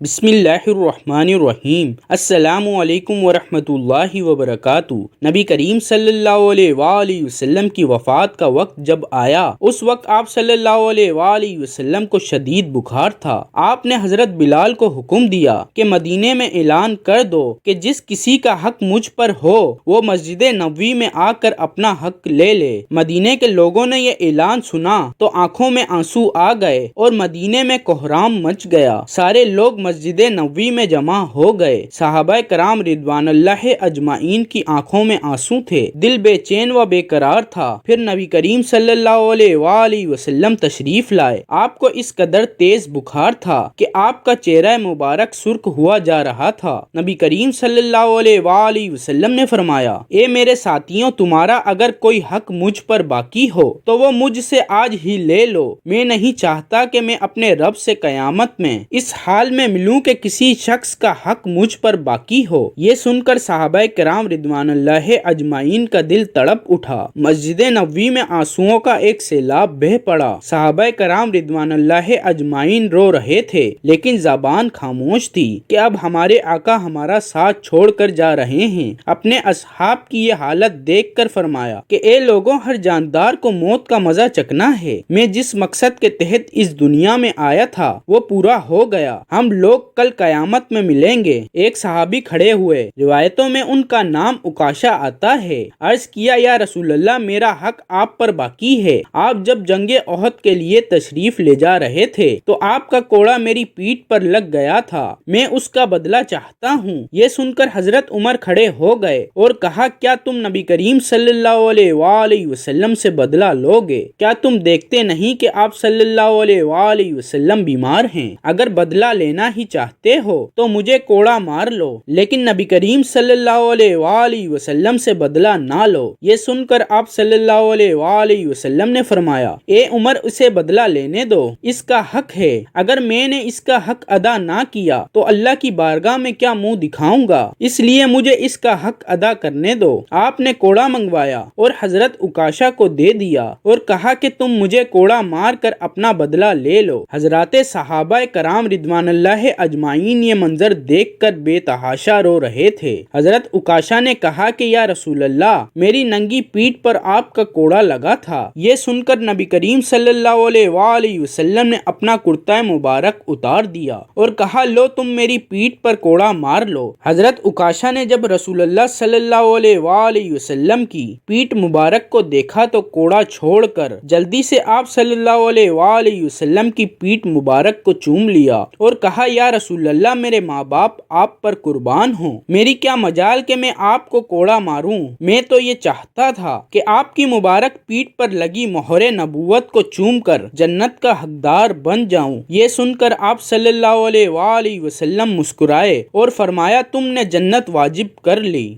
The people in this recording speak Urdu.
بسم اللہ الرحمن الرحیم۔ السلام علیکم ورحمۃ اللہ وبرکاتہ۔ نبی کریم صلی اللہ علیہ وآلہ وسلم کی وفات کا وقت جب آیا، اس وقت آپ صلی اللہ علیہ وآلہ وسلم کو شدید بخار تھا۔ آپ نے حضرت بلال کو حکم دیا کہ مدینے میں اعلان کر دو کہ جس کسی کا حق مجھ پر ہو وہ مسجد نبوی میں آ کر اپنا حق لے لے۔ مدینے کے لوگوں نے یہ اعلان سنا تو آنکھوں میں آنسو آ گئے اور مدینے میں کوہرام مچ گیا۔ سارے لوگ مسجد نبوی میں جمع ہو گئے۔ صحابہ کرام رضوان اللہ اجمعین کی آنکھوں میں آنسو تھے، دل بے چین و بے قرار تھا۔ پھر نبی کریم صلی اللہ علیہ وآلہ وسلم تشریف لائے۔ آپ کو اس قدر تیز بخار تھا کہ آپ کا چہرہ مبارک سرخ ہوا جا رہا تھا۔ نبی کریم صلی اللہ علیہ وآلہ وسلم نے فرمایا، اے میرے ساتھیوں، تمہارا اگر کوئی حق مجھ پر باقی ہو تو وہ مجھ سے آج ہی لے لو۔ میں نہیں چاہتا کہ میں اپنے رب سے قیامت میں اس حال میں ملوں کہ کسی شخص کا حق مجھ پر باقی ہو۔ یہ سن کر صحابہ کرام رضوان اللہ اجمعین کا دل تڑپ اٹھا۔ مسجد نبوی میں آنسوؤں کا ایک سیلاب بہہ پڑا۔ صحابہ کرام رضوان اللہ اجمعین رو رہے تھے لیکن زبان خاموش تھی کہ اب ہمارے آقا ہمارا ساتھ چھوڑ کر جا رہے ہیں۔ اپنے اصحاب کی یہ حالت دیکھ کر فرمایا کہ اے لوگوں، ہر جاندار کو موت کا مزہ چکنا ہے۔ میں جس مقصد کے تحت اس دنیا میں آیا تھا وہ پورا ہو گیا۔ ہم لوگ کل قیامت میں ملیں گے۔ ایک صحابی کھڑے ہوئے، روایتوں میں ان کا نام عکاشہ آتا ہے۔ عرض کیا، یا رسول اللہ، میرا حق آپ پر باقی ہے۔ آپ جب جنگ احد کے لیے تشریف لے جا رہے تھے تو آپ کا کوڑا میری پیٹھ پر لگ گیا تھا، میں اس کا بدلہ چاہتا ہوں۔ یہ سن کر حضرت عمر کھڑے ہو گئے اور کہا، کیا تم نبی کریم صلی اللہ علیہ وآلہ وسلم سے بدلہ لو گے؟ کیا تم دیکھتے نہیں کہ آپ صلی اللہ علیہ وآلہ وسلم بیمار ہیں؟ اگر بدلہ لینا ہی چاہتے ہو تو مجھے کوڑا مار لو، لیکن نبی کریم صلی اللہ علیہ وآلہ وسلم سے بدلہ نہ لو۔ یہ سن کر آپ صلی اللہ علیہ وآلہ وسلم نے فرمایا، اے عمر، اسے بدلہ لینے دو، اس کا حق ہے۔ اگر میں نے اس کا حق ادا نہ کیا تو اللہ کی بارگاہ میں کیا منہ دکھاؤں گا؟ اس لیے مجھے اس کا حق ادا کرنے دو۔ آپ نے کوڑا منگوایا اور حضرت عکاشہ کو دے دیا اور کہا کہ تم مجھے کوڑا مار کر اپنا بدلہ لے لو۔ حضرات صحابہ کرام رضوان اللہ اجمعین یہ منظر دیکھ کر بے تحاشا رو رہے تھے۔ حضرت عکاشہ نے کہا کہ یا رسول اللہ، میری ننگی پیٹھ پر آپ کا کوڑا لگا تھا۔ یہ سن کر نبی کریم صلی اللہ علیہ وآلہ وسلم نے اپنا کرتا مبارک اتار دیا اور کہا، لو تم میری پیٹھ پر کوڑا مار لو۔ حضرت عکاشہ نے جب رسول اللہ صلی اللہ علیہ وآلہ وسلم کی پیٹھ مبارک کو دیکھا تو کوڑا چھوڑ کر جلدی سے آپ صلی اللہ علیہ وآلہ وسلم کی پیٹھ مبارک کو چوم لیا اور کہا، یا رسول اللہ، میرے ماں باپ آپ پر قربان ہوں، میری کیا مجال کہ میں آپ کو کوڑا ماروں؟ میں تو یہ چاہتا تھا کہ آپ کی مبارک پیٹھ پر لگی مہر نبوت کو چوم کر جنت کا حقدار بن جاؤں۔ یہ سن کر آپ صلی اللہ علیہ وآلہ وسلم مسکرائے اور فرمایا، تم نے جنت واجب کر لی۔